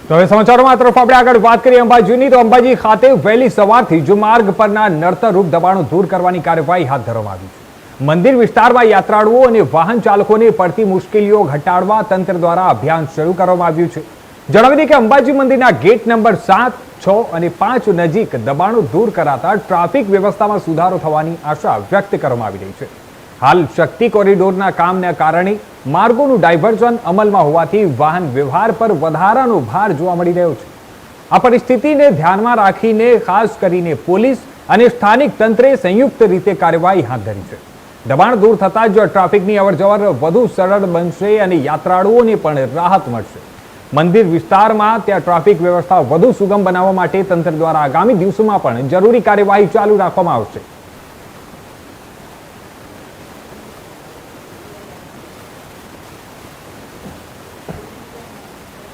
તો હવે સમાચારોમાં તરફ આપણે આગળ વાત કરીએ અંબાજીની. તો અંબાજી ખાતે વહેલી સવારથી જ માર્ગ પરના નડતરરૂપ દબાણો દૂર કરવાની કાર્યવાહી હાથ ધરવામાં આવી છે. મંદિર વિસ્તારમાં યાત્રાળુઓ અને વાહન ચાલકોને પડતી મુશ્કેલીઓ ઘટાડવા તંત્ર દ્વારા અભિયાન શરૂ કરવામાં આવ્યું છે. જણાવી દઈએ કે અંબાજી મંદિરના ગેટ નંબર 7, 6 અને 5 નજીક દબાણો દૂર કરાતા ટ્રાફિક વ્યવસ્થામાં સુધારો થવાની આશા વ્યક્ત કરવામાં આવી રહી છે. હાલ શક્તિ કોરિડોરના કામના કારણે માર્ગોનું ડાયવર્ઝન અમલમાં હોવાથી વાહન વ્યવહાર પર વધારાનો ભાર જોવા મળી રહ્યો છે. આ પરિસ્થિતિને ધ્યાનમાં રાખીને ખાસ કરીને પોલીસ અને સ્થાનિક તંત્રે સંયુક્ત રીતે કાર્યવાહી હાથ ધરી છે. દબાણ દૂર થતાં જ ટ્રાફિકની અવરજવર વધુ સરળ બનશે અને યાત્રાળુઓને પણ રાહત મળશે. મંદિર વિસ્તારમાં ત્યાં ટ્રાફિક વ્યવસ્થા વધુ સુગમ બનાવવા માટે તંત્ર દ્વારા આગામી દિવસોમાં પણ જરૂરી કાર્યવાહી ચાલુ રાખવામાં આવશે.